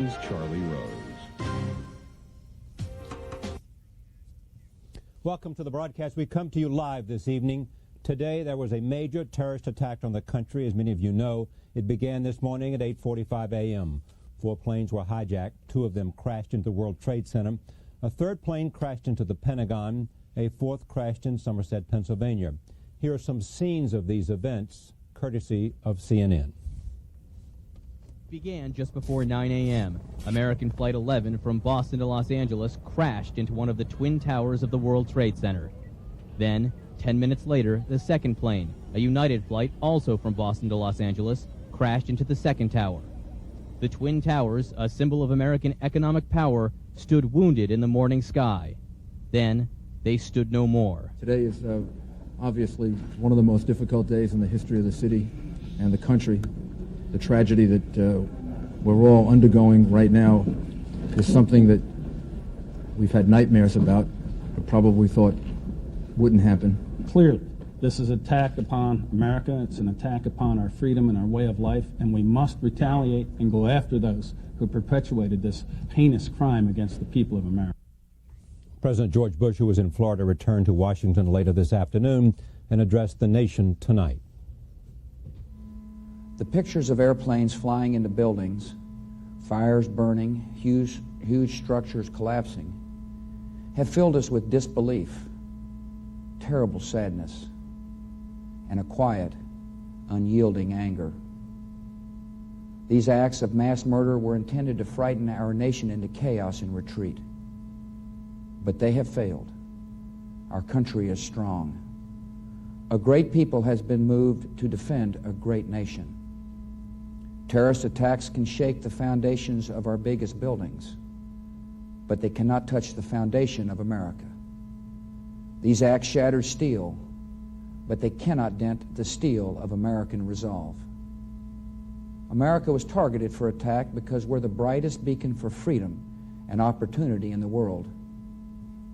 is Charlie Rose. Welcome to the broadcast. We come to you live this evening. Today there was a major terrorist attack on the country. As many of you know, it began this morning at 8:45 a.m. 4 planes were hijacked. 2 of them crashed into the World Trade Center. A 3rd plane crashed into the Pentagon. A 4th crashed in Somerset, Pennsylvania. Here are some scenes of these events, courtesy of CNN. Began just before 9 a.m. American Flight 11 from Boston to Los Angeles crashed into one of the twin towers of the World Trade Center. Then, 10 minutes later, the 2nd plane, a United flight also from Boston to Los Angeles, crashed into the 2nd tower. The twin towers, a symbol of American economic power, stood wounded in the morning sky. Then, they stood no more. Today is obviously one of the most difficult days in the history of the city and the country. The tragedy that we're all undergoing right now is something that we've had nightmares about, but probably thought wouldn't happen. Clearly, this is an attack upon America. It's an attack upon our freedom and our way of life, and we must retaliate and go after those who perpetuated this heinous crime against the people of America. President George Bush, who was in Florida, returned to Washington later this afternoon and addressed the nation tonight. The pictures of airplanes flying into buildings, fires burning, huge structures collapsing, have filled us with disbelief, terrible sadness, and a quiet, unyielding anger. These acts of mass murder were intended to frighten our nation into chaos and retreat. But they have failed. Our country is strong. A great people has been moved to defend a great nation. Terrorist attacks can shake the foundations of our biggest buildings, but they cannot touch the foundation of America. These acts shatter steel, but they cannot dent the steel of American resolve. America was targeted for attack because we're the brightest beacon for freedom and opportunity in the world,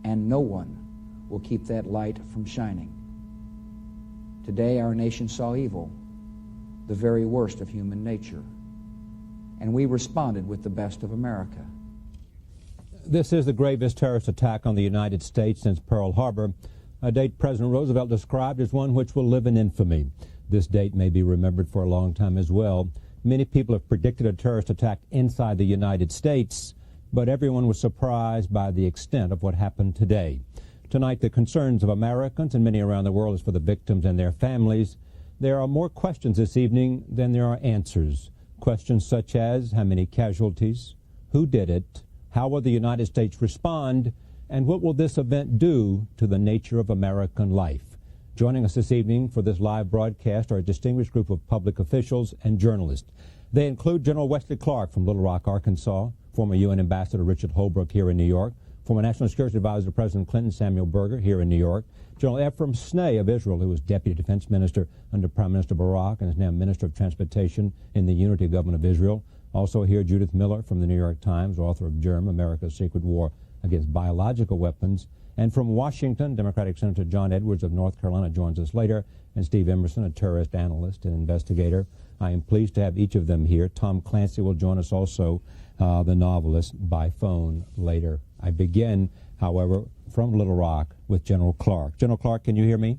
and no one will keep that light from shining. Today our nation saw evil, the very worst of human nature, and we responded with the best of America. This is the gravest terrorist attack on the United States since Pearl Harbor, a date President Roosevelt described as one which will live in infamy. This date may be remembered for a long time as well. Many people have predicted a terrorist attack inside the United States, but everyone was surprised by the extent of what happened today. Tonight, the concerns of Americans and many around the world is for the victims and their families. There are more questions this evening than there are answers. Questions such as how many casualties, who did it, how will the United States respond, and what will this event do to the nature of American life? Joining us this evening for this live broadcast are a distinguished group of public officials and journalists. They include General Wesley Clark from Little Rock, Arkansas, former UN Ambassador Richard Holbrooke here in New York, former National Security Advisor to President Clinton Samuel Berger here in New York, General Ephraim Snee of Israel, who was Deputy Defense Minister under Prime Minister Barak and is now Minister of Transportation in the Unity Government of Israel. Also here, Judith Miller from the New York Times, author of Germ, America's Secret War Against Biological Weapons. And from Washington, Democratic Senator John Edwards of North Carolina joins us later, and Steve Emerson, a terrorist analyst and investigator. I am pleased to have each of them here. Tom Clancy will join us also, the novelist, by phone later. I begin, however, from Little Rock with General Clark. General Clark, can you hear me?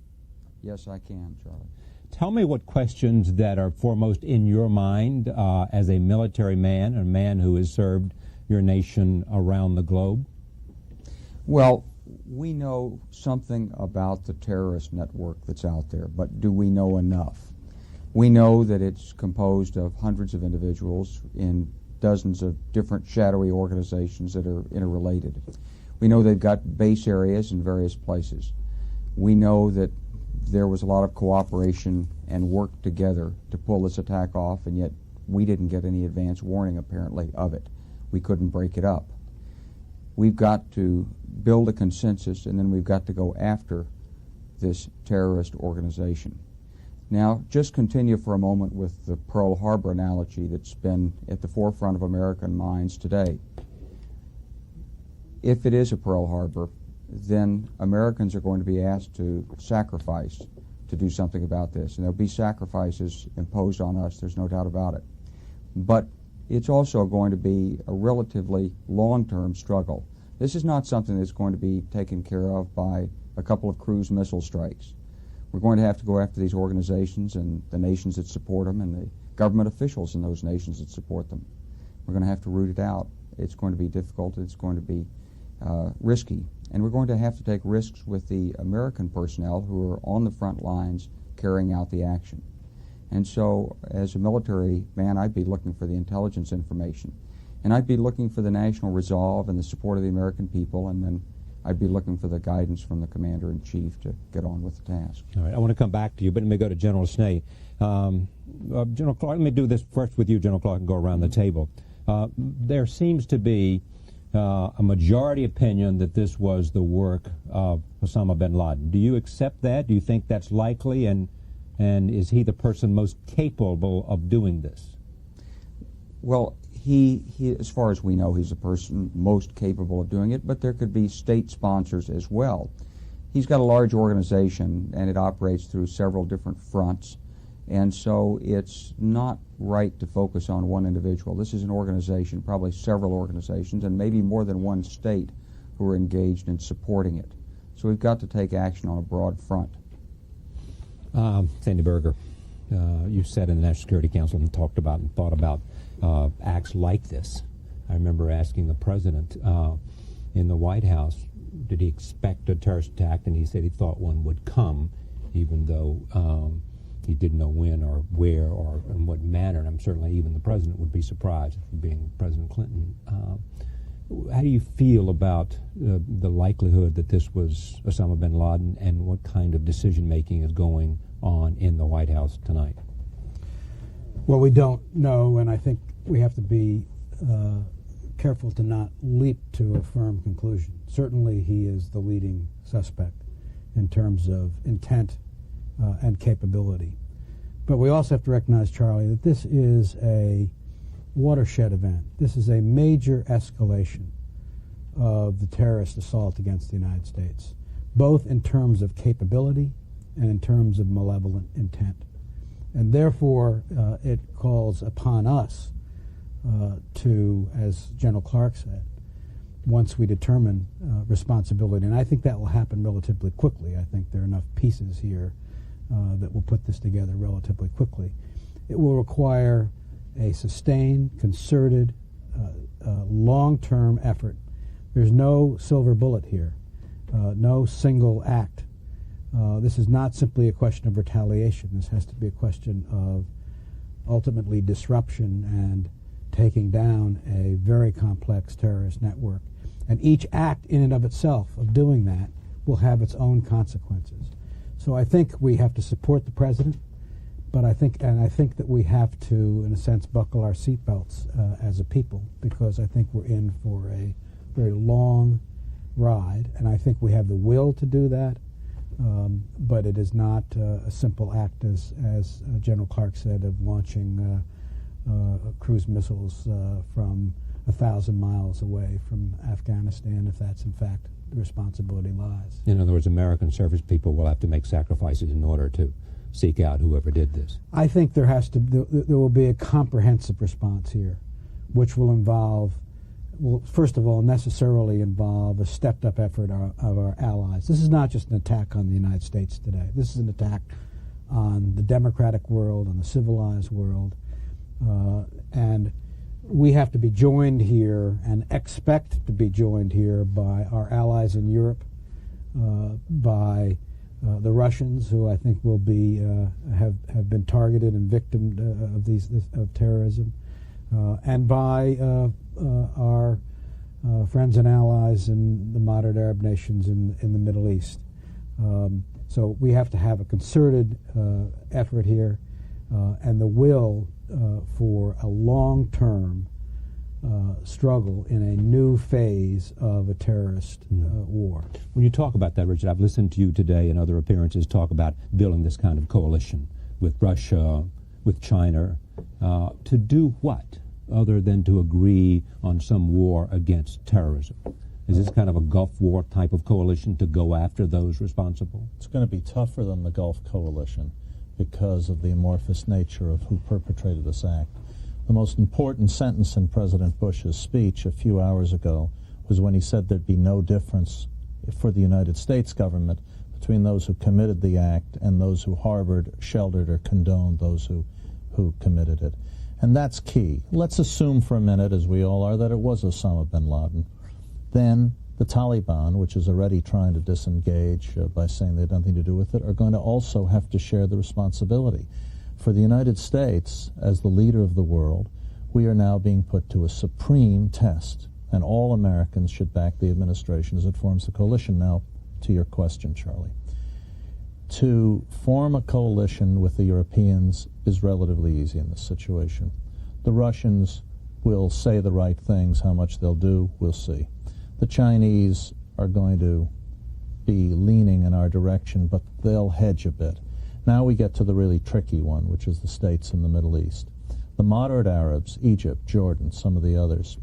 Yes, I can, Charlie. Tell me what questions that are foremost in your mind as a military man, a man who has served your nation around the globe. Well, we know something about the terrorist network that's out there, but do we know enough? We know that it's composed of hundreds of individuals in dozens of different shadowy organizations that are interrelated. We know they've got base areas in various places. We know that there was a lot of cooperation and work together to pull this attack off, and yet we didn't get any advance warning, apparently, of it. We couldn't break it up. We've got to build a consensus, and then we've got to go after this terrorist organization. Now, just continue for a moment with the Pearl Harbor analogy that's been at the forefront of American minds today. If it is a Pearl Harbor, then Americans are going to be asked to sacrifice to do something about this. And there'll be sacrifices imposed on us, there's no doubt about it. But it's also going to be a relatively long-term struggle. This is not something that's going to be taken care of by a couple of cruise missile strikes. We're going to have to go after these organizations and the nations that support them and the government officials in those nations that support them. We're going to have to root it out. It's going to be difficult. It's going to be risky. And we're going to have to take risks with the American personnel who are on the front lines carrying out the action. And so, as a military man, I'd be looking for the intelligence information. And I'd be looking for the national resolve and the support of the American people, and then I'd be looking for the guidance from the Commander-in-Chief to get on with the task. All right, I want to come back to you, but let me go to General Snee. General Clark, let me do this first with you, General Clark, and go around the table. There seems to be a majority opinion that this was the work of Osama bin Laden. Do you accept that? Do you think that's likely? And is he the person most capable of doing this? Well, he, as far as we know, he's the person most capable of doing it, but there could be state sponsors as well. He's got a large organization, and it operates through several different fronts, and so it's not right to focus on one individual. This is an organization, probably several organizations, and maybe more than one state who are engaged in supporting it. So we've got to take action on a broad front. Sandy Berger, you sat in the National Security Council and talked about and thought about acts like this. I remember asking the President in the White House, did he expect a terrorist attack, and he said he thought one would come, even though he didn't know when or where or in what manner, and I'm certainly even the President would be surprised, being President Clinton. How do you feel about the likelihood that this was Osama bin Laden, and what kind of decision-making is going on in the White House tonight? Well, we don't know, and I think we have to be careful to not leap to a firm conclusion. Certainly he is the leading suspect in terms of intent and capability. But we also have to recognize, Charlie, that this is a watershed event. This is a major escalation of the terrorist assault against the United States, both in terms of capability and in terms of malevolent intent. And therefore, it calls upon us to, as General Clark said, once we determine responsibility, and I think that will happen relatively quickly. I think there are enough pieces here that will put this together relatively quickly. It will require a sustained, concerted, long-term effort. There's no silver bullet here, no single act. This is not simply a question of retaliation. This has to be a question of ultimately disruption and taking down a very complex terrorist network. And each act in and of itself of doing that will have its own consequences. So I think we have to support the President, but I think that we have to, in a sense, buckle our seatbelts as a people, because I think we're in for a very long ride, and I think we have the will to do that, but it is not a simple act, as General Clark said, of launching cruise missiles from 1,000 miles away from Afghanistan, if that's in fact the responsibility lies. In other words, American service people will have to make sacrifices in order to seek out whoever did this. I think there will be a comprehensive response here, which will involve, will first of all necessarily involve a stepped-up effort of our allies. This is not just an attack on the United States today. This is an attack on the democratic world, on the civilized world, and we have to be joined here and expect to be joined here by our allies in Europe, by the Russians, who I think will be have been targeted and victimed of terrorism, and by our friends and allies in the moderate Arab nations in the Middle East. So we have to have a concerted effort here, and the will for a long-term struggle in a new phase of a terrorist war. When you talk about that, Richard, I've listened to you today and other appearances talk about building this kind of coalition with Russia, with China, to do what, other than to agree on some war against terrorism? Is this kind of a Gulf War type of coalition to go after those responsible? It's going to be tougher than the Gulf Coalition because of the amorphous nature of who perpetrated this act. The most important sentence in President Bush's speech a few hours ago was when he said there'd be no difference for the United States government between those who committed the act and those who harbored, sheltered, or condoned those who committed it. And that's key. Let's assume for a minute, as we all are, that it was Osama bin Laden. Then the Taliban, which is already trying to disengage by saying they had nothing to do with it, are going to also have to share the responsibility. For the United States, as the leader of the world, we are now being put to a supreme test, and all Americans should back the administration as it forms the coalition. Now, to your question, Charlie. To form a coalition with the Europeans is relatively easy in this situation. The Russians will say the right things. How much they'll do, we'll see. The Chinese are going to be leaning in our direction, but they'll hedge a bit. Now we get to the really tricky one, which is the states in the Middle East. The moderate Arabs, Egypt, Jordan, some of the others,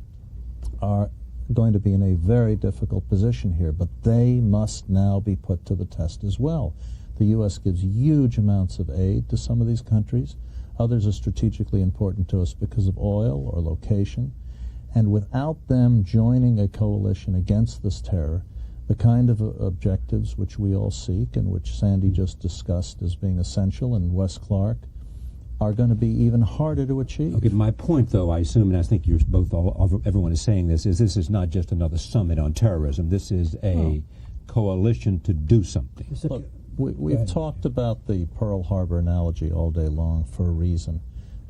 are going to be in a very difficult position here, but they must now be put to the test as well. The U.S. gives huge amounts of aid to some of these countries. Others are strategically important to us because of oil or location. And without them joining a coalition against this terror, the kind of objectives which we all seek and which Sandy just discussed as being essential, and Wes Clark, are going to be even harder to achieve. Okay, my point, though, I assume, and I think you're both, everyone is saying this is not just another summit on terrorism. This is a coalition to do something. Look, we've talked about the Pearl Harbor analogy all day long for a reason.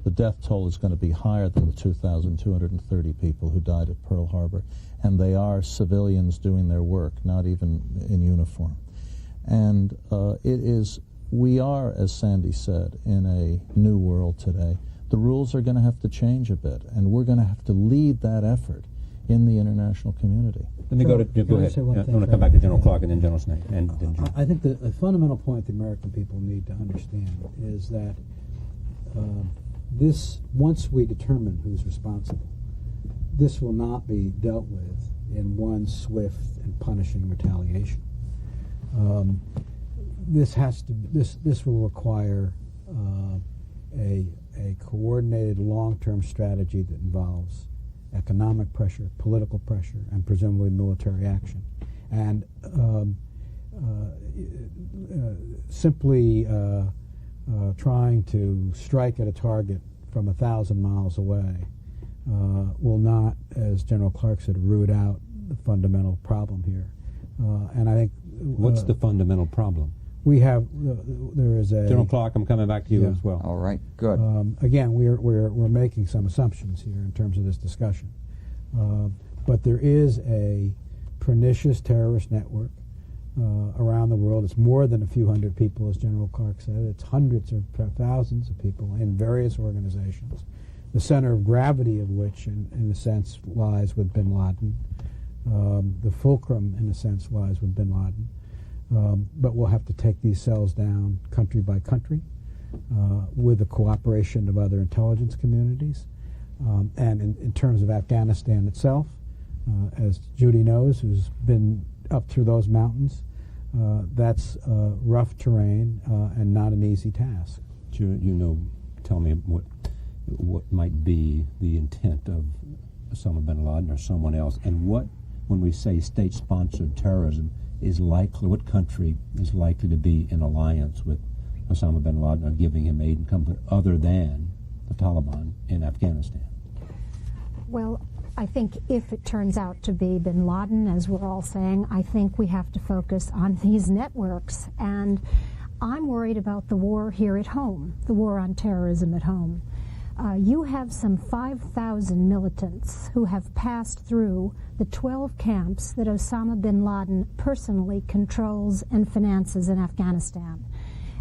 The death toll is going to be higher than the 2,230 people who died at Pearl Harbor, and they are civilians doing their work, not even in uniform. And we are, as Sandy said, in a new world today. The rules are going to have to change a bit, and we're going to have to lead that effort in the international community. Let me go ahead. I want to come back to General Clark and then General Snake. I think the fundamental point the American people need to understand is that once we determine who's responsible, this will not be dealt with in one swift and punishing retaliation. This will require a coordinated long-term strategy that involves economic pressure, political pressure, and presumably military action. And simply trying to strike at a target from 1,000 miles away will not, as General Clark said, root out the fundamental problem here. And I think... What's the fundamental problem? We have, there is a... General Clark, I'm coming back to you as well. All right, good. Again, we're making some assumptions here in terms of this discussion. But there is a pernicious terrorist network around the world. It's more than a few hundred people, as General Clark said. It's hundreds of thousands of people in various organizations, the center of gravity of which, in a sense, lies with bin Laden. The fulcrum, in a sense, lies with bin Laden. But we'll have to take these cells down country by country with the cooperation of other intelligence communities. And in terms of Afghanistan itself, as Judy knows, who's been up through those mountains, that's rough terrain and not an easy task. Tell me what might be the intent of Osama bin Laden or someone else, and when we say state-sponsored terrorism, what country is likely to be in alliance with Osama bin Laden or giving him aid and comfort other than the Taliban in Afghanistan? Well, I think if it turns out to be bin Laden, as we're all saying, I think we have to focus on these networks. And I'm worried about the war here at home, the war on terrorism at home. You have some 5,000 militants who have passed through the 12 camps that Osama bin Laden personally controls and finances in Afghanistan.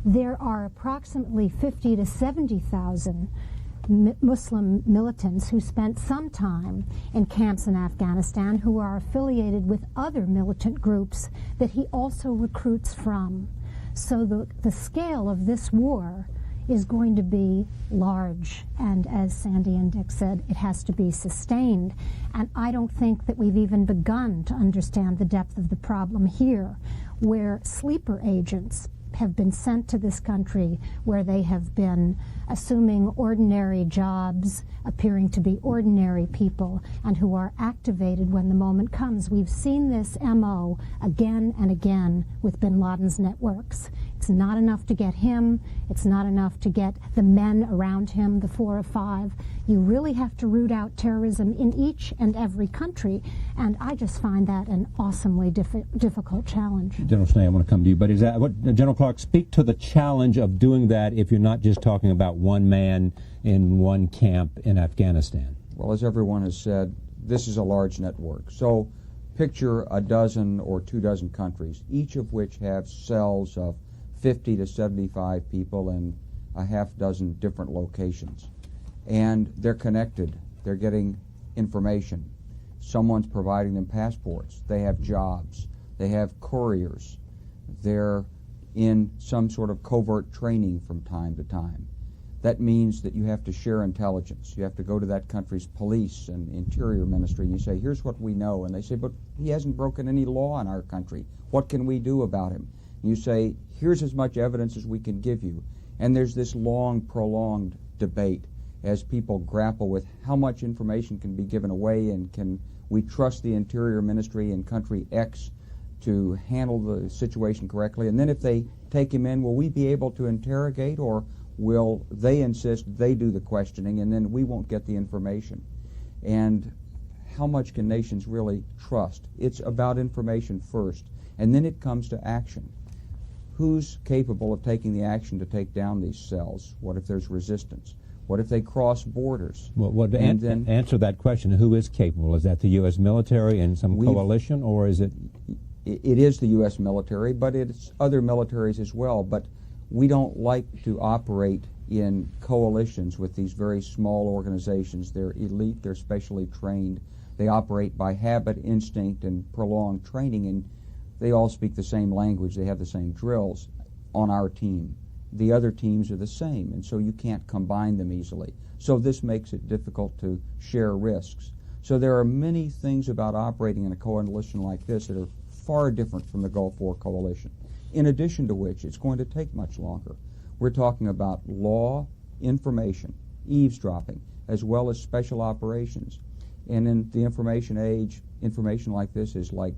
There are approximately 50 to 70,000 Muslim militants who spent some time in camps in Afghanistan who are affiliated with other militant groups that he also recruits from. So the scale of this war is going to be large, and as Sandy and Dick said, it has to be sustained. And I don't think that we've even begun to understand the depth of the problem here, where sleeper agents have been sent to this country where they have been assuming ordinary jobs, appearing to be ordinary people, and who are activated when the moment comes. We've seen this MO again and again with bin Laden's networks. It's not enough to get him. It's not enough to get the men around him, the 4 or 5. You really have to root out terrorism in each and every country, and I just find that an awesomely difficult challenge. General Snee, I want to come to you, but is that what, General Clark, speak to the challenge of doing that if you're not just talking about one man in one camp in Afghanistan? Well, as everyone has said, this is a large network. So picture a dozen or 2 dozen countries, each of which have cells of 50 to 75 people in a half dozen different locations. And they're connected. They're getting information. Someone's providing them passports. They have jobs. They have couriers. They're in some sort of covert training from time to time. That means that you have to share intelligence. You have to go to that country's police and interior ministry and you say, here's what we know. And they say, but he hasn't broken any law in our country. What can we do about him? And you say, here's as much evidence as we can give you. And there's this long, prolonged debate as people grapple with how much information can be given away and can we trust the Interior Ministry in country X to handle the situation correctly. And then if they take him in, will we be able to interrogate, or will they insist they do the questioning and then we won't get the information? And how much can nations really trust? It's about information first, and then it comes to action. Who's capable of taking the action to take down these cells? What if there's resistance? What if they cross borders? Well, to answer that question, who is capable? Is that the U.S. military and some coalition, or is it? It is the U.S. military, but it's other militaries as well. But we don't like to operate in coalitions with these very small organizations. They're elite, they're specially trained. They operate by habit, instinct, and prolonged training, and they all speak the same language. They have the same drills on our team. The other teams are the same, and so you can't combine them easily. So this makes it difficult to share risks. So there are many things about operating in a coalition like this that are far different from the Gulf War coalition, in addition to which it's going to take much longer. We're talking about law, information, eavesdropping, as well as special operations. And in the information age, information like this is like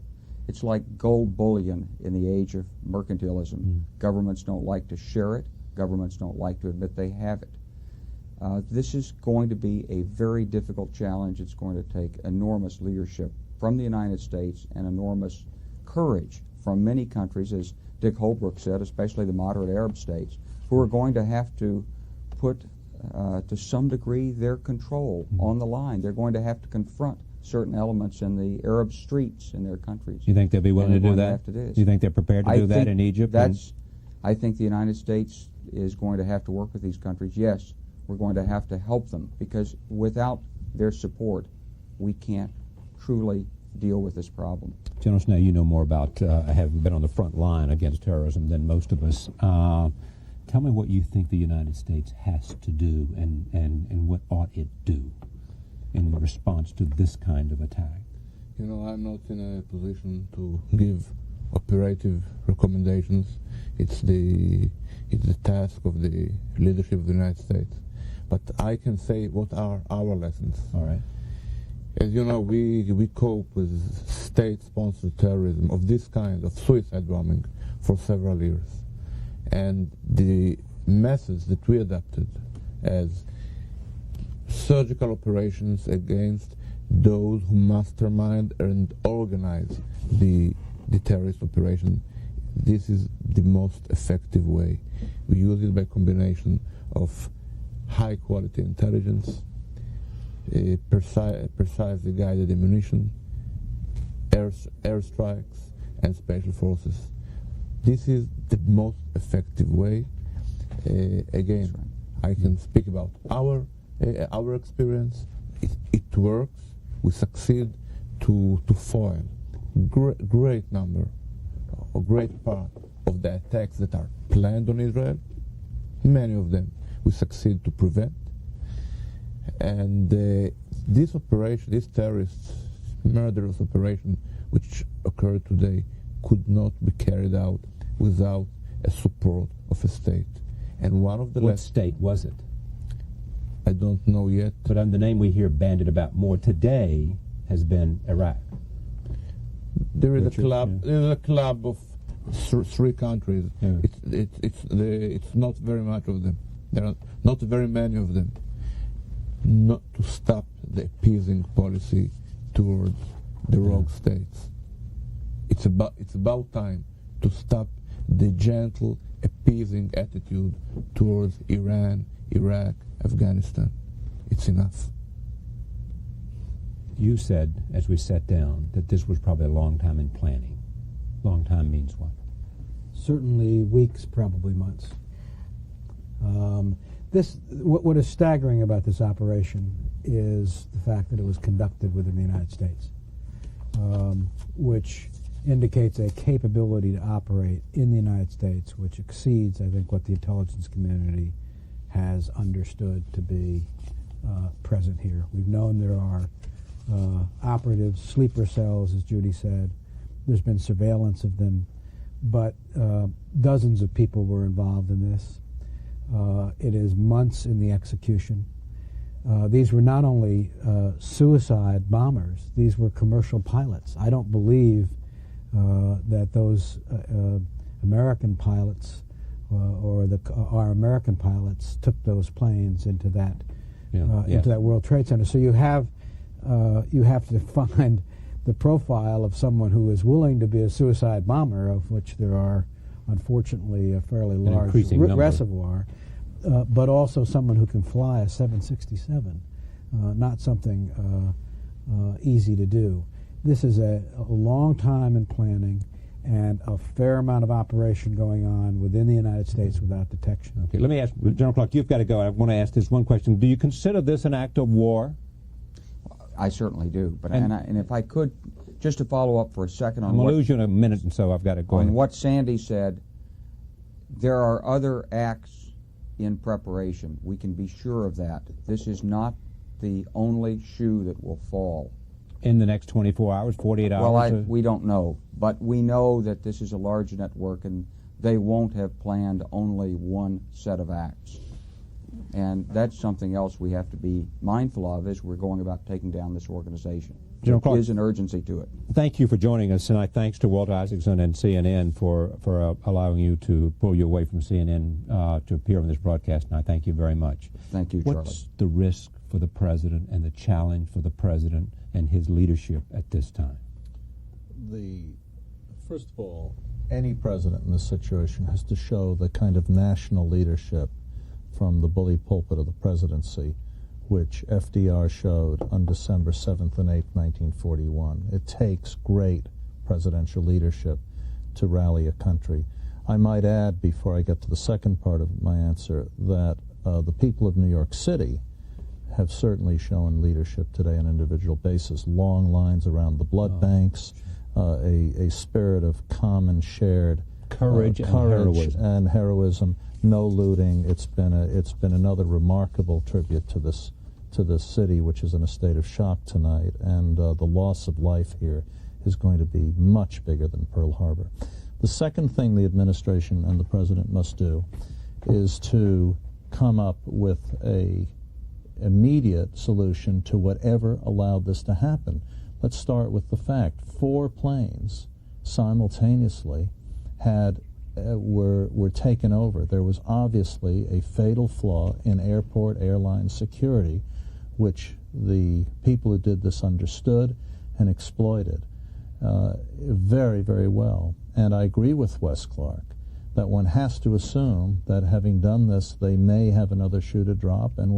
it's like gold bullion in the age of mercantilism. Governments don't like to share it. Governments don't like to admit they have it. This is going to be a very difficult challenge. It's going to take enormous leadership from the United States and enormous courage from many countries, as Dick Holbrooke said, especially the moderate Arab states, who are going to have to put, to some degree, their control on the line. They're going to have to confront certain elements in the Arab streets in their countries. You think they'll be willing to do that? Do you think they're prepared to do that in Egypt? I think the United States is going to have to work with these countries. Yes, we're going to have to help them, because without their support, we can't truly deal with this problem. General Snee, you know more about having been on the front line against terrorism than most of us. Tell me what you think the United States has to do, and what ought it do in response to this kind of attack. You know, I'm not in a position to give operative recommendations. It's the task of the leadership of the United States. But I can say what are our lessons. All right. As you know, we cope with state-sponsored terrorism of this kind, of suicide bombing, for several years. And the methods that we adopted as surgical operations against those who mastermind and organize the terrorist operation, this is the most effective way. We use it by combination of high-quality intelligence, precisely guided ammunition, airstrikes, and special forces. This is the most effective way. Again, I can speak about our experience. It works. We succeed to foil great number, a great part of the attacks that are planned on Israel. Many of them we succeed to prevent. And this operation, this terrorist murderous operation which occurred today, could not be carried out without a support of a state. And one of the What state was it? I don't know yet. But the name we hear bandied about more today has been Iraq. There is Richard, a club. yeah. There is a club of three countries. Yeah. It's not very much of them. There are not very many of them. Not to stop the appeasing policy towards the rogue states. It's about time to stop the gentle appeasing attitude towards Iran, Iraq, Afghanistan. It's enough. You said, as we sat down, that this was probably a long time in planning. Long time means what? Certainly weeks, probably months. What is staggering about this operation is the fact that it was conducted within the United States, which indicates a capability to operate in the United States which exceeds, I think, what the intelligence community has understood to be present here. We've known there are operatives, sleeper cells, as Judy said. There's been surveillance of them, but dozens of people were involved in this. It is months in the execution. These were not only suicide bombers, these were commercial pilots. I don't believe that those American pilots or our American pilots took those planes into that into that World Trade Center. So you have to find the profile of someone who is willing to be a suicide bomber, of which there are unfortunately a fairly large reservoir, but also someone who can fly a 767, not something easy to do. This is a long time in planning and a fair amount of operation going on within the United States without detection. Okay, let me ask, General Clark, you've got to go. I want to ask this one question. Do you consider this an act of war? I certainly do. But and if I could, just to follow up for a second on I'm going to lose you in a minute, and so I've got to go on ahead. what Sandy said, there are other acts in preparation. We can be sure of that. This is not the only shoe that will fall. In the next 24 hours, 48 hours? Well, we don't know. But we know that this is a large network, and they won't have planned only one set of acts. And that's something else we have to be mindful of as we're going about taking down this organization. General Clark, there is an urgency to it. Thank you for joining us tonight. Thanks to Walt Isaacson and CNN for allowing you to pull you away from CNN to appear on this broadcast. And I thank you very much. Thank you, Charlie. What's the risk for the President and the challenge for the President and his leadership at this time? First of all, any president in this situation has to show the kind of national leadership from the bully pulpit of the presidency, which FDR showed on December 7th and 8th, 1941. It takes great presidential leadership to rally a country. I might add, before I get to the second part of my answer, that the people of New York City have certainly shown leadership today on an individual basis. Long lines around the blood banks, a spirit of common shared courage and heroism. No looting. It's been another remarkable tribute to this city, which is in a state of shock tonight, and the loss of life here is going to be much bigger than Pearl Harbor. The second thing the administration and the President must do is to come up with a immediate solution to whatever allowed this to happen. Let's start with the fact 4 planes simultaneously were taken over. There was obviously a fatal flaw in airport airline security, which the people who did this understood and exploited very, very well. And I agree with Wes Clark that one has to assume that having done this, they may have another shoe to drop, and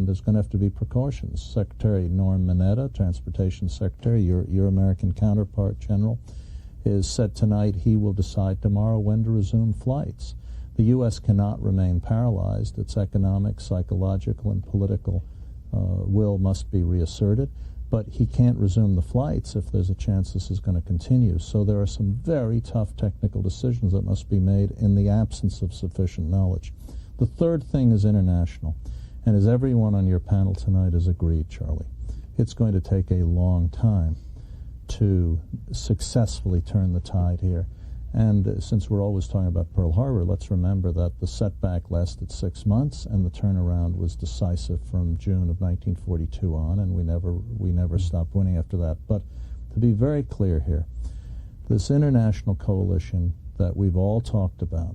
there's going to have to be precautions. Secretary Norm Mineta, Transportation Secretary, your American counterpart, General, is said tonight he will decide tomorrow when to resume flights. The U.S. cannot remain paralyzed. Its economic, psychological, and political will must be reasserted, but he can't resume the flights if there's a chance this is going to continue. So there are some very tough technical decisions that must be made in the absence of sufficient knowledge. The third thing is international, and as everyone on your panel tonight has agreed, Charlie, it's going to take a long time to successfully turn the tide here. And since we're always talking about Pearl Harbor, let's remember that the setback lasted 6 months, and the turnaround was decisive from June of 1942 on, and we never stopped winning after that. But to be very clear here, this international coalition that we've all talked about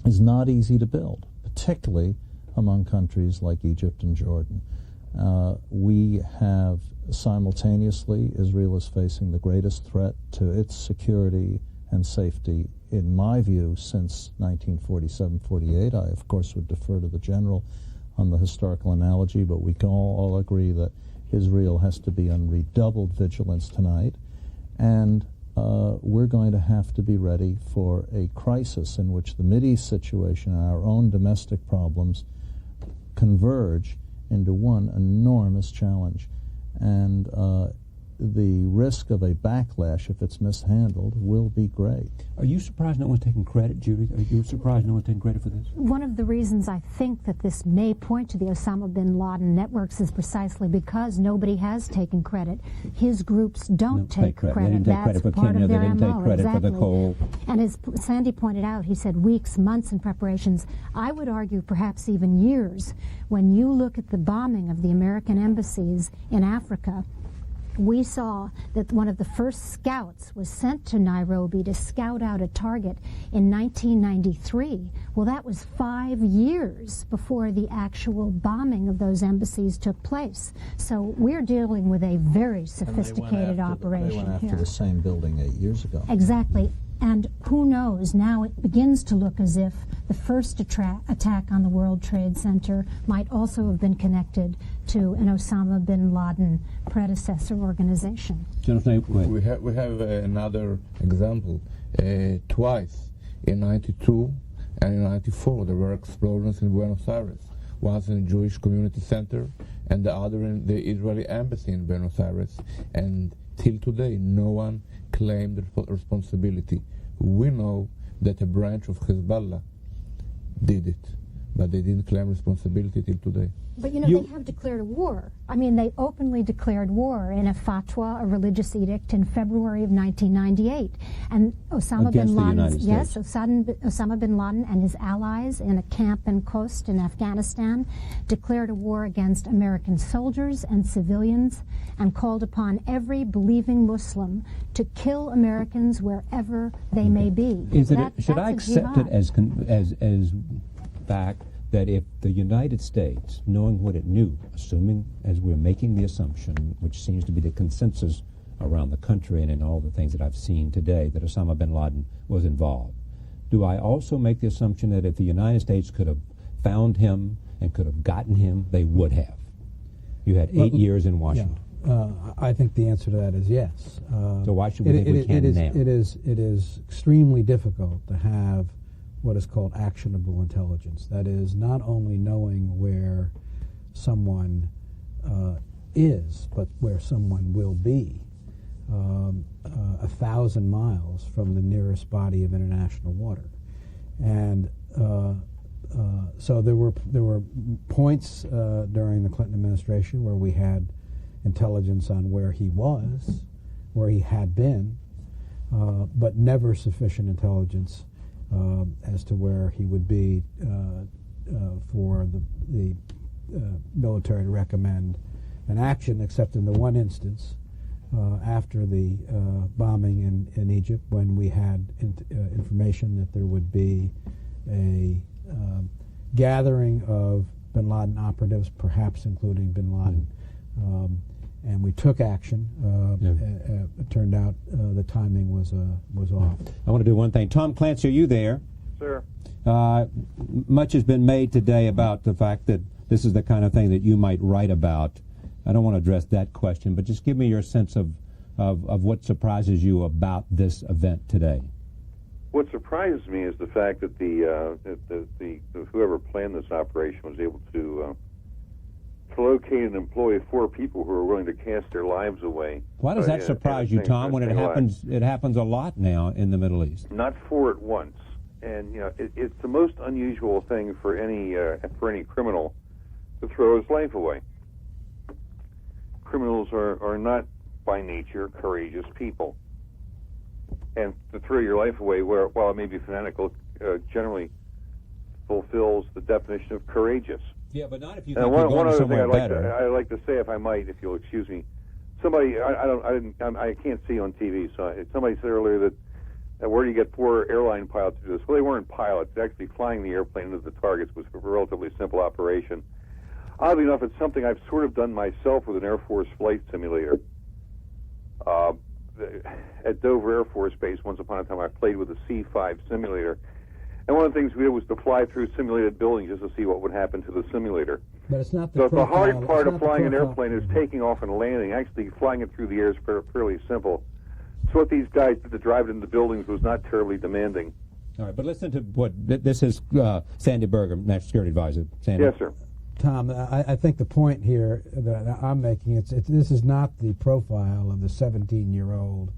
is not easy to build, particularly among countries like Egypt and Jordan. We have simultaneously, Israel is facing the greatest threat to its security and safety, in my view, since 1947-48. I, of course, would defer to the general on the historical analogy, but we can all agree that Israel has to be on redoubled vigilance tonight, and we're going to have to be ready for a crisis in which the Mideast situation and our own domestic problems converge into one enormous challenge. And the risk of a backlash, if it's mishandled, will be great. Are you surprised no one's taking credit, Judith? Are you surprised no one's taking credit for this? One of the reasons I think that this may point to the Osama bin Laden networks is precisely because nobody has taken credit. His groups don't take credit. They didn't take credit for Kenya. They didn't take credit for the coal. And as Sandy pointed out, he said weeks, months in preparations. I would argue perhaps even years. When you look at the bombing of the American embassies in Africa, we saw that one of the first scouts was sent to Nairobi to scout out a target in 1993. Well, that was 5 years before the actual bombing of those embassies took place. So we're dealing with a very sophisticated operation here. They went after the same building 8 years ago. Exactly. And who knows, now it begins to look as if the first attack on the World Trade Center might also have been connected to an Osama bin Laden predecessor organization. We have another example. Twice, in 92 and in 94, there were explosions in Buenos Aires. Once in the Jewish Community Center and the other in the Israeli Embassy in Buenos Aires. And till today, no one claimed responsibility. We know that a branch of Hezbollah did it, but they didn't claim responsibility till today. But you know, they have declared a war. I mean, they openly declared war in a fatwa, a religious edict, in February of 1998. And Osama bin Laden, yes, Osama bin Laden and his allies in a camp in Khost in Afghanistan declared a war against American soldiers and civilians and called upon every believing Muslim to kill Americans wherever they may be. Should I accept it as fact that if the United States, knowing what it knew, assuming as we're making the assumption, which seems to be the consensus around the country and in all the things that I've seen today, that Osama bin Laden was involved, do I also make the assumption that if the United States could have found him and could have gotten him, they would have? You had 8 years in Washington. Yeah. I think the answer to that is yes. So why should we think we can now? It is extremely difficult to have what is called actionable intelligence. That is, not only knowing where someone is, but where someone will be 1,000 miles from the nearest body of international water. And so there were points during the Clinton administration where we had intelligence on where he was, where he had been, but never sufficient intelligence as to where he would be for the military to recommend an action, except in the one instance after the bombing in Egypt, when we had information that there would be a gathering of bin Laden operatives, perhaps including bin Laden. And we took action. It turned out the timing was off. I want to do one thing. Tom Clancy, are you there? Sir. Much has been made today about the fact that this is the kind of thing that you might write about. I don't want to address that question, but just give me your sense of what surprises you about this event today. What surprises me is the fact that the whoever planned this operation was able to locate and employ 4 people who are willing to cast their lives away. Why does that surprise you, Tom, when it happens? It happens a lot now in the Middle East. Not 4 at once, and you know it's the most unusual thing for any criminal to throw his life away. Criminals are not by nature courageous people. and to throw your life away, while it may be fanatical, generally fulfills the definition of courageous. Yeah, but not if you And think you're going somewhere better. I'd like to say, if I might, if you'll excuse me, somebody I can't see on TV. So somebody said earlier that where do you get 4 airline pilots to do this? Well, they weren't pilots. Actually, flying the airplane into the targets was a relatively simple operation. Oddly enough, it's something I've sort of done myself with an Air Force flight simulator. At Dover Air Force Base, once upon a time, I played with a C-5 simulator. And one of the things we did was to fly through simulated buildings just to see what would happen to the simulator. But it's not the So the profile, hard part of flying an profile. airplane is taking off and landing. Actually, flying it through the air is fairly simple. So what these guys did to drive it into buildings was not terribly demanding. All right, but listen to what this is. Sandy Berger, National Security Advisor. Sandy. Yes, sir. Tom, I think the point here that I'm making, this is not the profile of the 17-year-old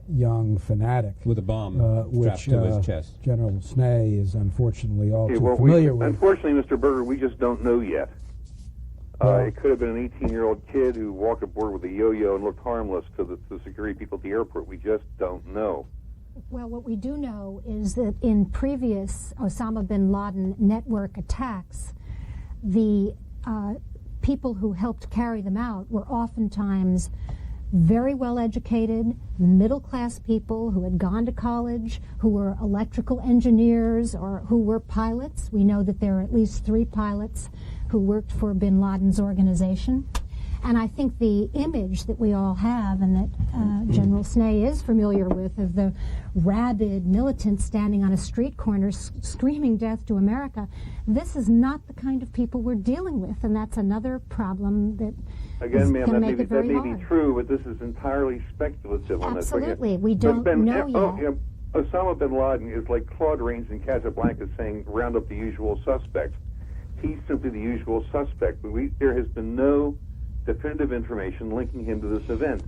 young fanatic With a bomb which strapped to his chest. General Snee is unfortunately all Okay, too well, familiar with. Unfortunately, Mr. Berger, we just don't know yet. It could have been an 18-year-old kid who walked aboard with a yo-yo and looked harmless to the security people at the airport. We just don't know. Well, what we do know is that in previous Osama bin Laden network attacks, the people who helped carry them out were oftentimes very well educated, middle-class people who had gone to college, who were electrical engineers or who were pilots. We know that there are at least 3 pilots who worked for bin Laden's organization. And I think the image that we all have and that General Snee is familiar with of the rabid militants standing on a street corner screaming death to America, this is not the kind of people we're dealing with, and that's another problem that Again, ma'am, that may hard. be true, but this is entirely speculative on this. Absolutely. We don't know yet. Osama bin Laden is like Claude Rains in Casablanca saying, round up the usual suspects. He's simply the usual suspect. But there has been no definitive information linking him to this event.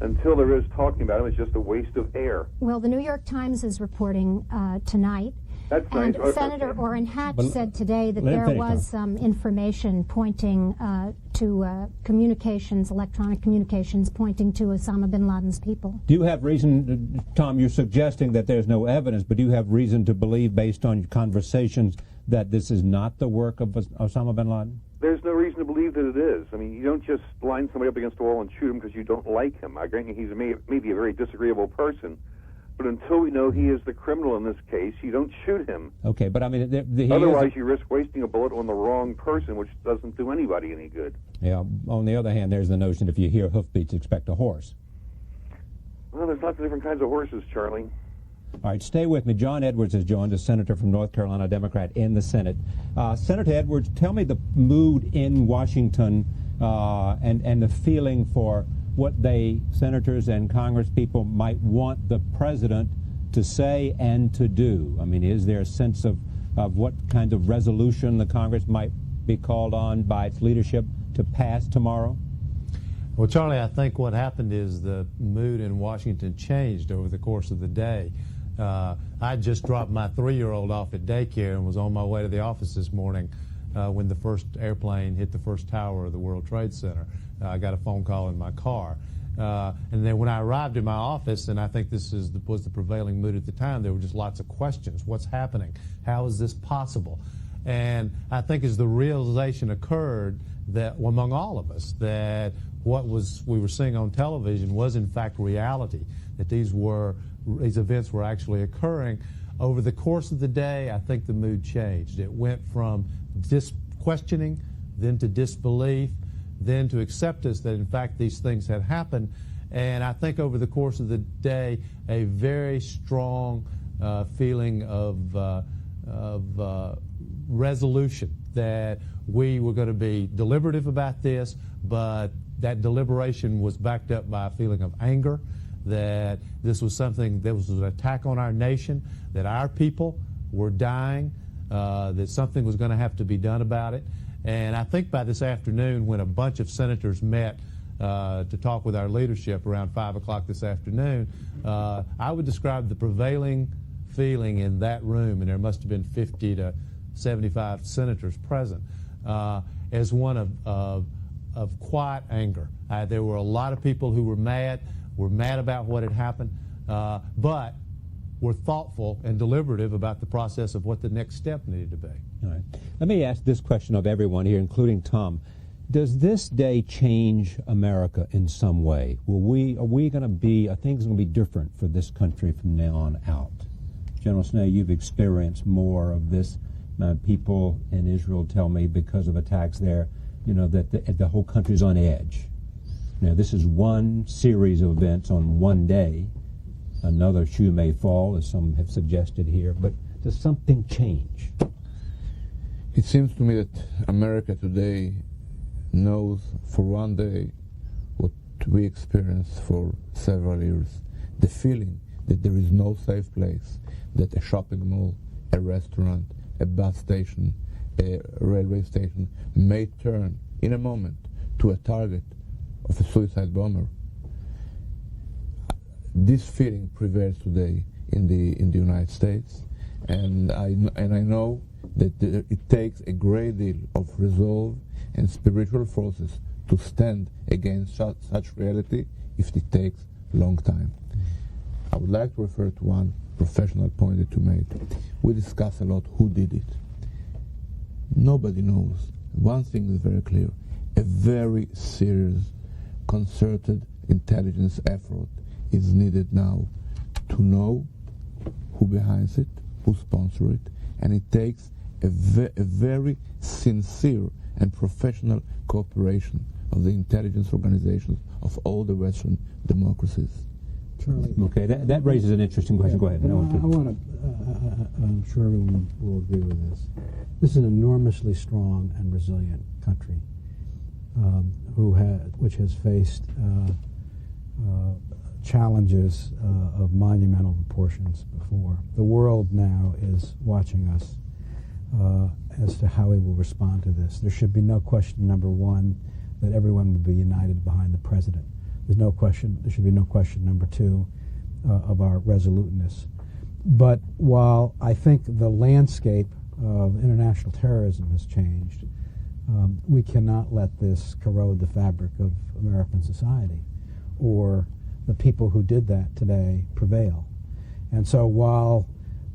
Until there is talking about him, it's just a waste of air. Well, the New York Times is reporting tonight. That's and nice. Senator Orrin Hatch said today that let him there finish, was some information pointing to communications, electronic communications, pointing to Osama bin Laden's people. Do you have reason, Tom, you're suggesting that there's no evidence, but do you have reason to believe, based on your conversations, that this is not the work of Osama bin Laden? There's no reason to believe that it is. I mean, you don't just line somebody up against a wall and shoot him because you don't like him. I grant you he's maybe a very disagreeable person, but until we know he is the criminal in this case, you don't shoot him. Okay, but I mean, otherwise you risk wasting a bullet on the wrong person, which doesn't do anybody any good. Yeah. On the other hand, there's the notion if you hear hoofbeats, expect a horse. Well, there's lots of different kinds of horses, Charlie. All right, stay with me. John Edwards has joined us, Senator from North Carolina, Democrat in the Senate. Senator Edwards, tell me the mood in Washington and the feeling for what senators and Congress people might want the president to say and to do. I mean, is there a sense of what kind of resolution the Congress might be called on by its leadership to pass tomorrow? Well, Charlie, I think what happened is the mood in Washington changed over the course of the day. I just dropped my 3-year-old off at daycare and was on my way to the office this morning when the first airplane hit the first tower of the World Trade Center. I got a phone call in my car. And then when I arrived in my office, and I think this was the prevailing mood at the time, there were just lots of questions. What's happening? How is this possible? And I think as the realization occurred that among all of us that what we were seeing on television was in fact reality, that these events were actually occurring. Over the course of the day, I think the mood changed. It went from questioning, then to disbelief, then to acceptance that in fact these things had happened. And I think over the course of the day, a very strong feeling of resolution that we were going to be deliberative about this, but that deliberation was backed up by a feeling of anger, that this was something that was an attack on our nation, that our people were dying, that something was going to have to be done about it. And I think by this afternoon, when a bunch of senators met to talk with our leadership around 5 o'clock this afternoon, I would describe the prevailing feeling in that room, and there must have been 50 to 75 senators present, as one of quiet anger. There were a lot of people who were mad about what had happened, but were thoughtful and deliberative about the process of what the next step needed to be. All right. Let me ask this question of everyone here, including Tom. Does this day change America in some way? Are things going to be different for this country from now on out? General Snell, you've experienced more of this. People in Israel tell me because of attacks there, that the whole country's on edge. Now, this is one series of events on one day. Another shoe may fall, as some have suggested here, but does something change? It seems to me that America today knows for one day what we experienced for several years. The feeling that there is no safe place, that a shopping mall, a restaurant, a bus station, a railway station may turn in a moment to a target of a suicide bomber. This feeling prevails today in the United States, and I know that it takes a great deal of resolve and spiritual forces to stand against such reality if it takes a long time. I would like to refer to one professional point that you made. We discuss a lot who did it. Nobody knows. One thing is very clear. A very serious, concerted intelligence effort is needed now to know who behind it, who sponsors it, and it takes a very sincere and professional cooperation of the intelligence organizations of all the Western democracies. Charlie. Okay, that raises an interesting question. Go ahead. I'm sure everyone will agree with this. This is an enormously strong and resilient country which has faced challenges of monumental proportions before. The world now is watching us as to how we will respond to this. There should be no question, number one, that everyone will be united behind the president. There should be no question, number two, of our resoluteness. But while I think the landscape of international terrorism has changed, we cannot let this corrode the fabric of American society, or the people who did that today prevail. And so while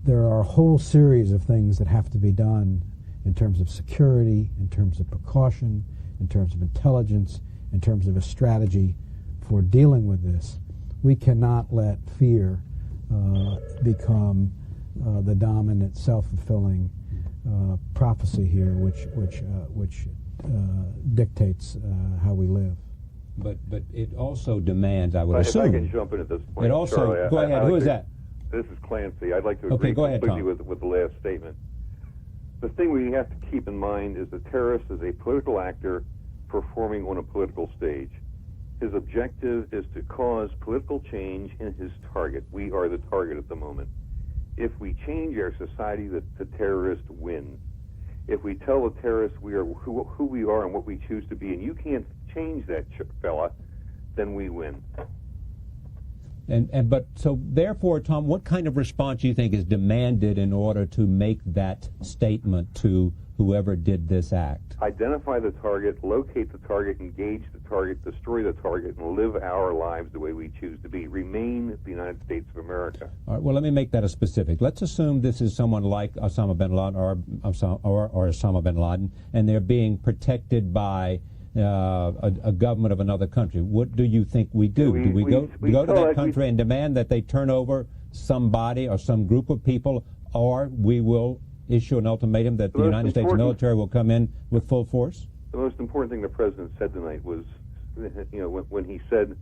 there are a whole series of things that have to be done in terms of security, in terms of precaution, in terms of intelligence, in terms of a strategy for dealing with this, we cannot let fear become the dominant, self-fulfilling prophecy here, which dictates how we live. But it also demands, I would assume. If I can jump in at this point, It also, Charlie, go ahead. Who is that? This is Clancy. I'd like to agree completely with the last statement. The thing we have to keep in mind is the terrorist is a political actor performing on a political stage. His objective is to cause political change in his target. We are the target at the moment. If we change our society, the terrorists win. If we tell the terrorists we are who we are and what we choose to be, and you can't change that fella, then we win. But so therefore, Tom, what kind of response do you think is demanded in order to make that statement to whoever did this act? Identify the target, locate the target, engage the target, destroy the target, and live our lives the way we choose to be. Remain the United States of America. All right, well, let me make that a specific. Let's assume this is someone like Osama bin Laden or Osama bin Laden, and they're being protected by a government of another country. What do you think we do? Do we go to that country and demand that they turn over somebody or some group of people, or we will issue an ultimatum that the United States military will come in with full force? The most important thing the president said tonight was, when he said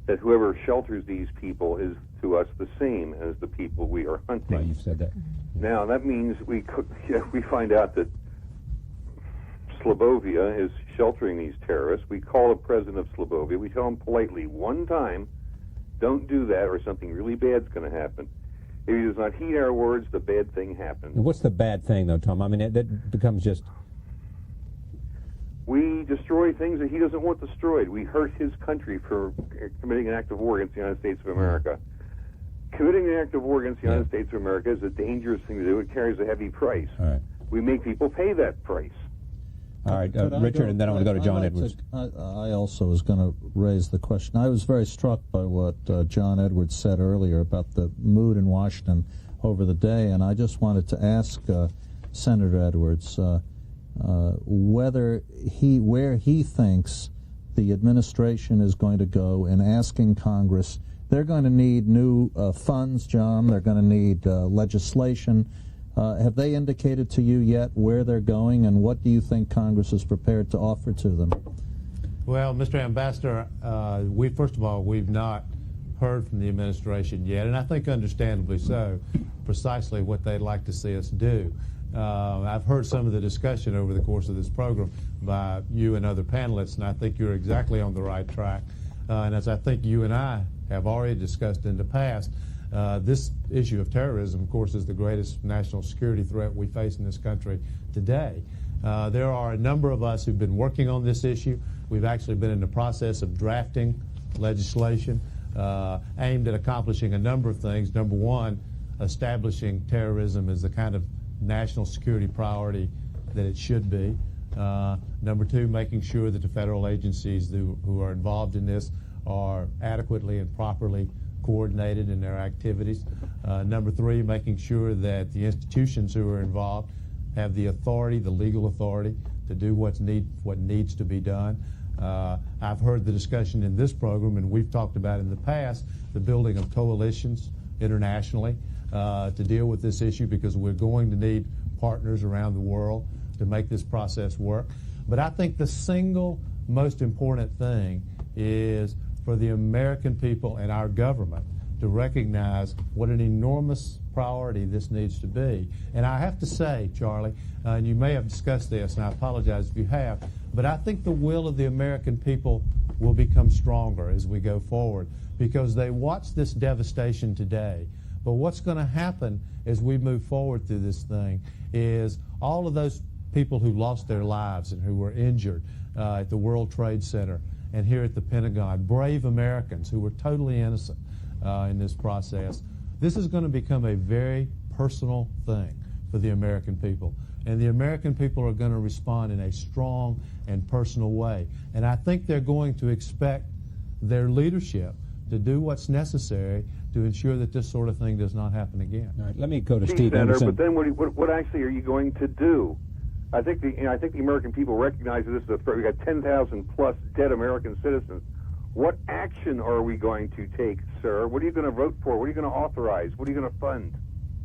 that whoever shelters these people is to us the same as the people we are hunting. Right, you've said that. Now that means we find out that Slovovia is sheltering these terrorists. We call the president of Slovovia. We tell him politely one time, don't do that or something really bad's going to happen. If he does not heed our words, the bad thing happens. And what's the bad thing, though, Tom? I mean, that becomes just... We destroy things that he doesn't want destroyed. We hurt his country for committing an act of war against the United States of America. Committing an act of war against the United States of America is a dangerous thing to do. It carries a heavy price. All right. We make people pay that price. All right, Richard, and then I want to go to John Edwards. I also was going to raise the question. I was very struck by what John Edwards said earlier about the mood in Washington over the day, and I just wanted to ask Senator Edwards where he thinks the administration is going to go in asking Congress. They're going to need new funds, John. They're going to need legislation. Have they indicated to you yet where they're going, and what do you think Congress is prepared to offer to them? Well, Mr. Ambassador, first of all, we've not heard from the administration yet, and I think understandably so, precisely what they'd like to see us do. I've heard some of the discussion over the course of this program by you and other panelists, and I think you're exactly on the right track. And as I think you and I have already discussed in the past, this issue of terrorism, of course, is the greatest national security threat we face in this country today. There are a number of us who've been working on this issue. We've actually been in the process of drafting legislation aimed at accomplishing a number of things. Number one, establishing terrorism as the kind of national security priority that it should be. Number two, making sure that the federal agencies who are involved in this are adequately and properly coordinated in their activities. Number three, making sure that the institutions who are involved have the authority, the legal authority, to do what needs to be done. I've heard the discussion in this program, and we've talked about in the past, the building of coalitions internationally to deal with this issue, because we're going to need partners around the world to make this process work. But I think the single most important thing is for the American people and our government to recognize what an enormous priority this needs to be. And I have to say, Charlie, and you may have discussed this, and I apologize if you have, but I think the will of the American people will become stronger as we go forward, because they watch this devastation today. But what's going to happen as we move forward through this thing is all of those people who lost their lives and who were injured at the World Trade Center and here at the Pentagon, brave Americans who were totally innocent in this process. This is going to become a very personal thing for the American people. And the American people are going to respond in a strong and personal way. And I think they're going to expect their leadership to do what's necessary to ensure that this sort of thing does not happen again. All right, let me go to Steve Anderson. But then what actually are you going to do? I think the American people recognize that this is a threat. We've got 10,000 plus dead American citizens. What action are we going to take, sir? What are you going to vote for? What are you going to authorize? What are you going to fund?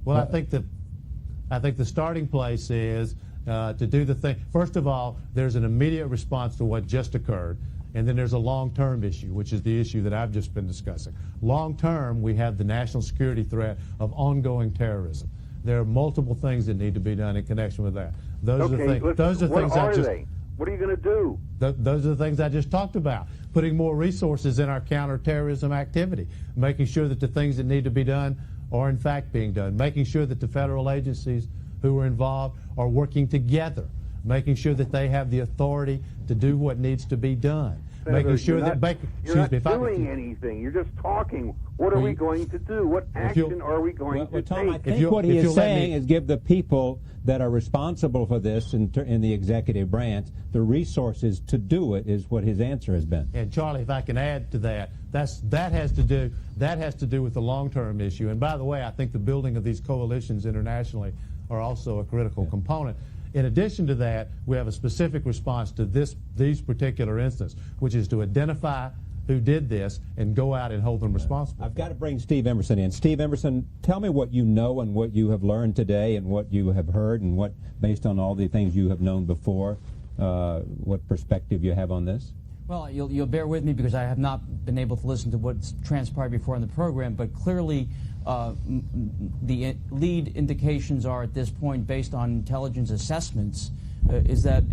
Well, I think the starting place is to do the thing. First of all, there's an immediate response to what just occurred, and then there's a long-term issue, which is the issue that I've just been discussing. Long-term, we have the national security threat of ongoing terrorism. There are multiple things that need to be done in connection with that. Those are the things. What are you going to do? Those are the things I just talked about. Putting more resources in our counterterrorism activity, making sure that the things that need to be done are in fact being done, making sure that the federal agencies who are involved are working together, making sure that they have the authority to do what needs to be done. Senator, making sure you're not doing anything. You're just talking. What are we going to do? What action are we going to Tom, take? I think what he is saying is give the people that are responsible for this in the executive branch the resources to do it, is what his answer has been. And Charlie, if I can add to that, that has to do with the long-term issue. And by the way, I think the building of these coalitions internationally are also a critical component. In addition to that, we have a specific response to these particular instances, which is to identify who did this and go out and hold them responsible. I've got to bring Steve Emerson in. Steve Emerson, tell me what you know and what you have learned today and what you have heard and what, based on all the things you have known before, what perspective you have on this. Well, you'll bear with me because I have not been able to listen to what's transpired before in the program, but clearly the lead indications are at this point, based on intelligence assessments, is that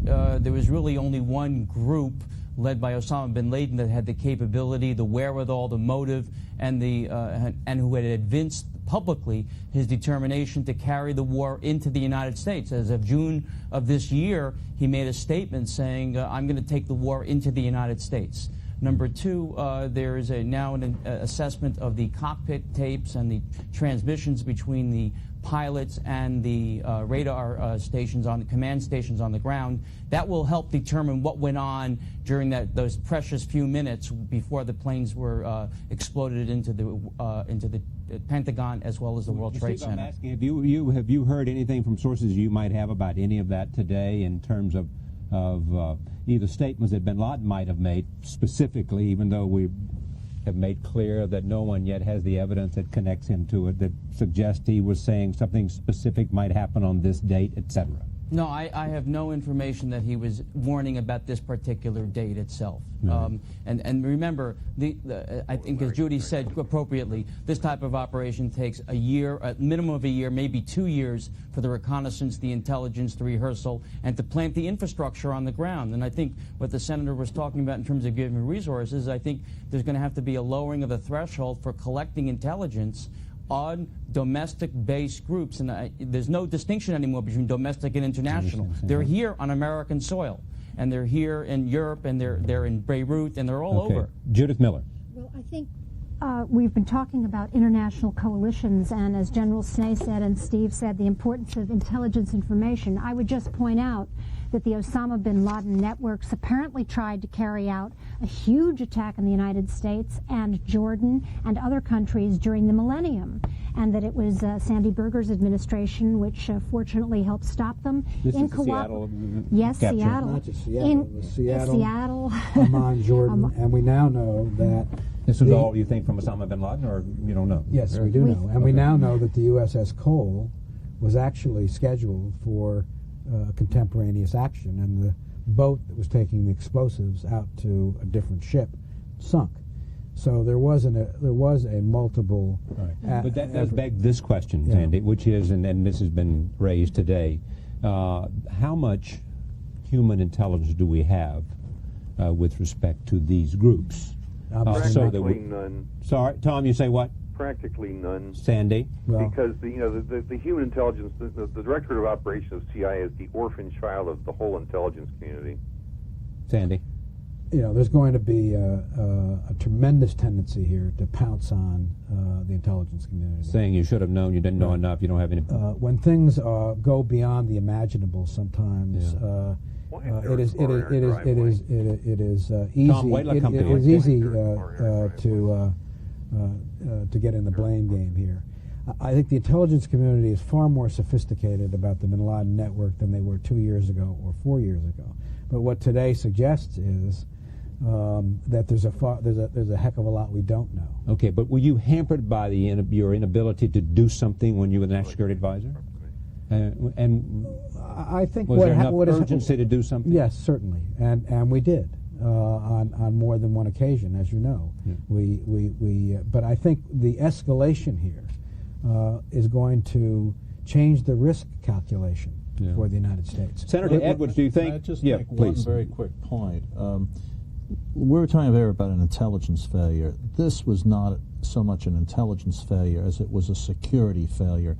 there was really only one group led by Osama bin Laden that had the capability, the wherewithal, the motive, and who had evinced publicly his determination to carry the war into the United States. As of June of this year, he made a statement saying, I'm going to take the war into the United States. Number two, there is now an assessment of the cockpit tapes and the transmissions between the pilots and the radar stations on the command stations on the ground. That will help determine what went on during those precious few minutes before the planes were exploded into the Pentagon as well as the World Trade Center. I'm asking, have you heard anything from sources you might have about any of that today in terms of either statements that bin Laden might have made specifically, even though we have made clear that no one yet has the evidence that connects him to it, that suggests he was saying something specific might happen on this date, etc.? No, I have no information that he was warning about this particular date itself. No. And remember, I think as Judy said appropriately, this type of operation takes a year, a minimum of a year, maybe 2 years for the reconnaissance, the intelligence, the rehearsal, and to plant the infrastructure on the ground. And I think what the Senator was talking about in terms of giving resources, I think there's going to have to be a lowering of the threshold for collecting intelligence on domestic-based groups, and there's no distinction anymore between domestic and international. They're here on American soil, and they're here in Europe, and they're in Beirut, and they're all over. Judith Miller. Well, I think we've been talking about international coalitions, and as General Snee said and Steve said, the importance of intelligence information. I would just point out that the Osama bin Laden networks apparently tried to carry out a huge attack in the United States and Jordan and other countries during the millennium, and that it was Sandy Berger's administration which fortunately helped stop them. This is the Seattle Yes, capture. Seattle. Not just Seattle, it was Seattle. Amman, Jordan, and we now know that This was all you think from Osama bin Laden, or you don't know? Yes, we do know. And we now know that the USS Cole was actually scheduled for contemporaneous action, and the boat that was taking the explosives out to a different ship sunk. So there was a multiple. Right. But that does beg this question, Sandy, which is, and this has been raised today, how much human intelligence do we have with respect to these groups? Practically none. Sorry, Tom, you say what? Practically none. Sandy? Well, because the human intelligence, the Directorate of Operations of CIA is the orphan child of the whole intelligence community. Sandy? You know, there's going to be a tremendous tendency here to pounce on the intelligence community. Saying you should have known, you didn't know enough, you don't have any... when things go beyond the imaginable sometimes, it is easy. Tom, wait, it is easy to get in the blame game here. I think the intelligence community is far more sophisticated about the bin Laden network than they were 2 years ago or 4 years ago. But what today suggests is that there's a heck of a lot we don't know. Okay, but were you hampered by your inability to do something when you were the National Security Advisor? And I think was there enough urgency to do something? Yes, certainly, and we did on more than one occasion, as you know. Yeah. But I think the escalation here is going to change the risk calculation for the United States. Senator Edwards, do you think? Can I just make one very quick point? We're talking there about an intelligence failure. This was not so much an intelligence failure as it was a security failure.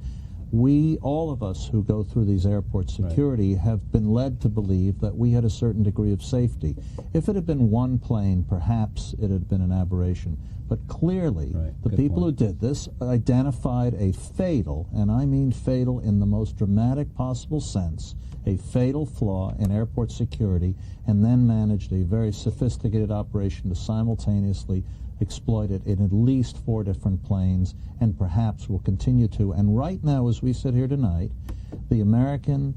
All of us who go through these airport security have been led to believe that we had a certain degree of safety. If it had been one plane, perhaps it had been an aberration. But clearly, the people who did this identified a fatal, and I mean fatal in the most dramatic possible sense, a fatal flaw in airport security, and then managed a very sophisticated operation to simultaneously exploit it in at least 4 different planes, and perhaps will continue to. And right now, as we sit here tonight, the American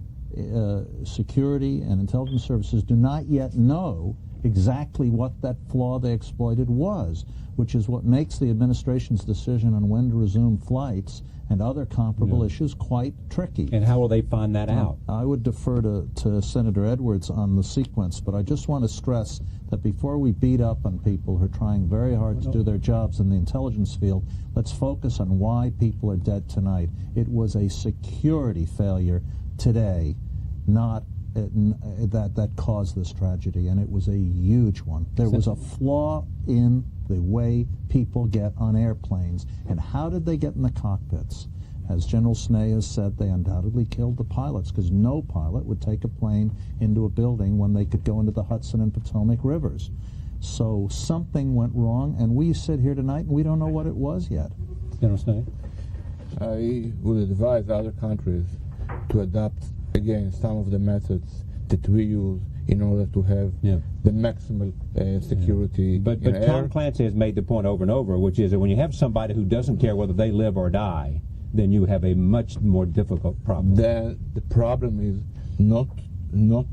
security and intelligence services do not yet know exactly what that flaw they exploited was, which is what makes the administration's decision on when to resume flights and other comparable issues quite tricky. And how will they find that out? I would defer to Senator Edwards on the sequence, but I just want to stress that before we beat up on people who are trying very hard to do their jobs in the intelligence field, let's focus on why people are dead tonight. It was a security failure today, not that caused this tragedy, and it was a huge one. There was a flaw in the way people get on airplanes. And how did they get in the cockpits? As General Snee has said, they undoubtedly killed the pilots, because no pilot would take a plane into a building when they could go into the Hudson and Potomac rivers. So something went wrong, and we sit here tonight and we don't know what it was yet. General Snee? I would advise other countries to adopt, again, some of the methods that we use in order to have the maximal security. But in Tom air. Clancy has made the point over and over, which is that when you have somebody who doesn't care whether they live or die, then you have a much more difficult problem. The problem is not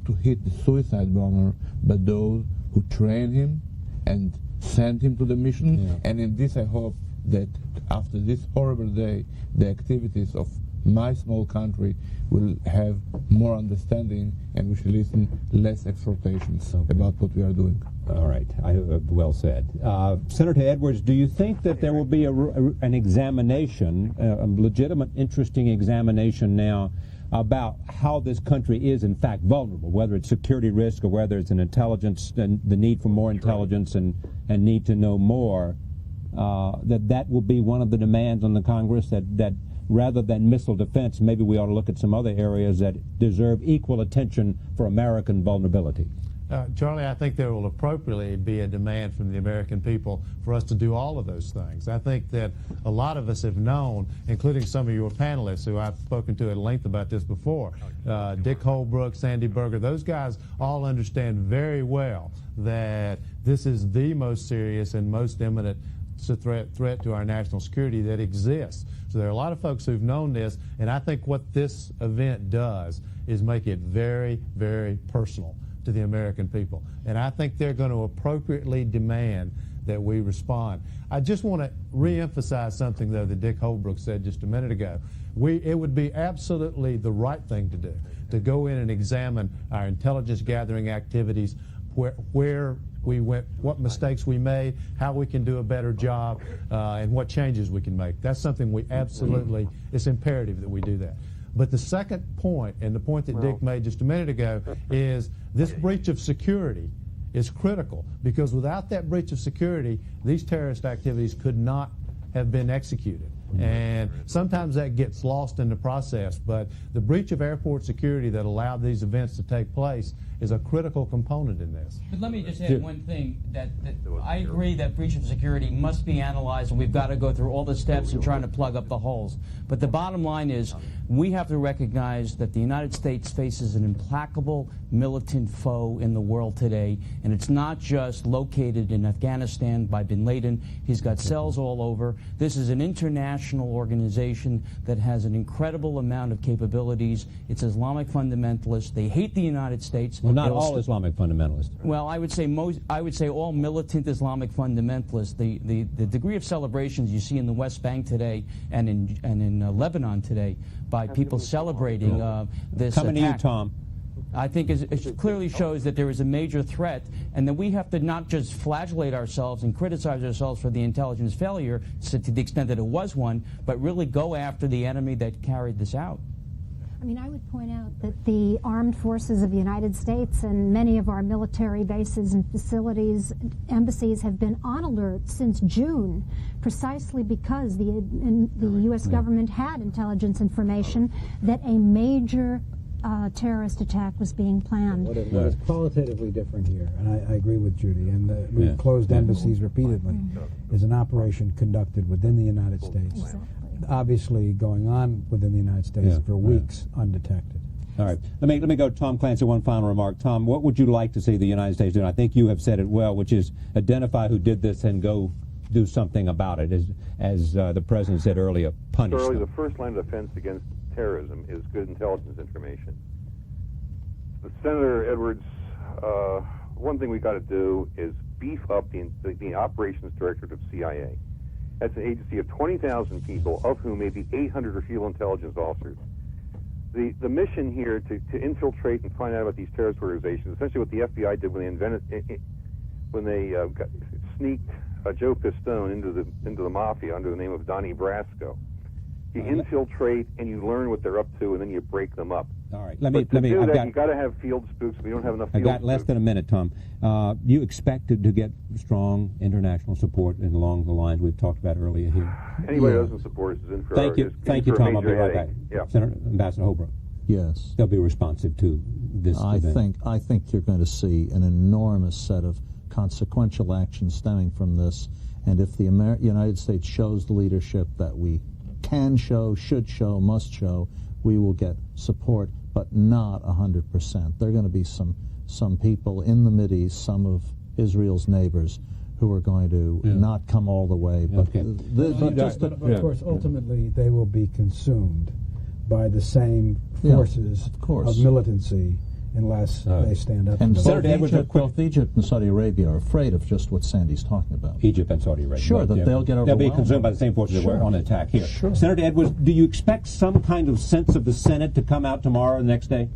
to hit the suicide bomber, but those who train him and send him to the mission. And in this, I hope that after this horrible day, the activities of my small country will have more understanding, and we should listen less exhortations about what we are doing. All right. Well said. Senator Edwards, do you think that there will be an examination, a legitimate, interesting examination now about how this country is in fact vulnerable, whether it's security risk or whether it's an intelligence and the need for more intelligence and need to know more, that will be one of the demands on the Congress, that rather than missile defense, maybe we ought to look at some other areas that deserve equal attention for American vulnerability? Charlie, I think there will appropriately be a demand from the American people for us to do all of those things. I think that a lot of us have known, including some of your panelists who I've spoken to at length about this before, Dick Holbrooke, Sandy Berger, those guys all understand very well that this is the most serious and most imminent threat to our national security that exists. So there are a lot of folks who've known this, and I think what this event does is make it very, very personal to the American people. And I think they're going to appropriately demand that we respond. I just want to reemphasize something, though, that Dick Holbrooke said just a minute ago. It would be absolutely the right thing to do, to go in and examine our intelligence gathering activities, where we went, what mistakes we made, how we can do a better job, and what changes we can make. That's something we absolutely, it's imperative that we do that. But the second point, and the point that Dick made just a minute ago, is this breach of security is critical, because without that breach of security, these terrorist activities could not have been executed. And sometimes that gets lost in the process, but the breach of airport security that allowed these events to take place is a critical component in this. But let me just add one thing, that I agree that breach of security must be analyzed, and we've got to go through all the steps in trying to plug up the holes. But the bottom line is, we have to recognize that the United States faces an implacable militant foe in the world today, and it's not just located in Afghanistan by bin Laden. He's got cells all over. This is an international organization that has an incredible amount of capabilities. It's Islamic fundamentalists. They hate the United States. Well, not all Islamic fundamentalists. Well, I would say all militant Islamic fundamentalists. The degree of celebrations you see in the West Bank today and in Lebanon today by people celebrating this Coming attack. to you, Tom. I think it clearly shows that there is a major threat, and that we have to not just flagellate ourselves and criticize ourselves for the intelligence failure, to the extent that it was one, but really go after the enemy that carried this out. I mean, I would point out that the armed forces of the United States and many of our military bases and facilities, embassies, have been on alert since June, precisely because the U.S. government had intelligence information that a major terrorist attack was being planned. What is qualitatively different here, and I agree with Judy, and we've closed embassies repeatedly, is an operation conducted within the United States. Exactly. Obviously going on within the United States for weeks undetected. All right. Let me go to Tom Clancy. One final remark. Tom, what would you like to see the United States do? And I think you have said it well, which is identify who did this and go do something about it. As the President said earlier, punish them. The first line of defense against terrorism is good intelligence information. Senator Edwards, one thing we got to do is beef up the operations directorate of CIA. That's an agency of 20,000 people, of whom maybe 800 are field intelligence officers. The mission here to infiltrate and find out about these terrorist organizations, essentially what the FBI did when they sneaked Joe Pistone into the mafia under the name of Donnie Brasco. You infiltrate and you learn what they're up to, and then you break them up. All right. You got to have field spooks. We don't have enough. I got less than a minute, Tom. You expected to get strong international support along the lines we've talked about earlier here. Anybody who doesn't support us is in for Thank you, Tom. I'll be right back. Yeah. Senator Ambassador Holbrooke. Yes. They'll be responsive to this event. I think you're going to see an enormous set of consequential action stemming from this. And if the United States shows the leadership that we can show, should show, must show, we will get support, but not 100%. There are going to be some people in the Mideast, some of Israel's neighbors, who are going to not come all the way. But, of course, ultimately, they will be consumed by the same forces of militancy unless they stand up. And both Egypt and Saudi Arabia are afraid of just what Sandy's talking about. Egypt and Saudi Arabia. Sure, that they'll get overwhelmed. They'll be consumed by the same forces that were on attack here. Sure. Senator Edwards, do you expect some kind of sense of the Senate to come out tomorrow or the next day?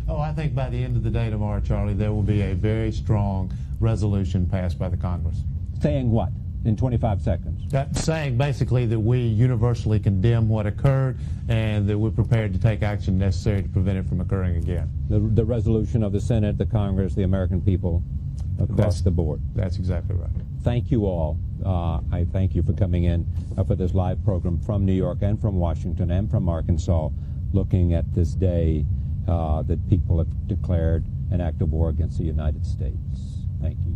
Oh, I think by the end of the day tomorrow, Charlie, there will be a very strong resolution passed by the Congress. Saying what in 25 seconds? Saying basically that we universally condemn what occurred and that we're prepared to take action necessary to prevent it from occurring again. The resolution of the Senate, the Congress, the American people across the board. That's exactly right. Thank you all. I thank you for coming in for this live program from New York and from Washington and from Arkansas, looking at this day that people have declared an act of war against the United States. Thank you.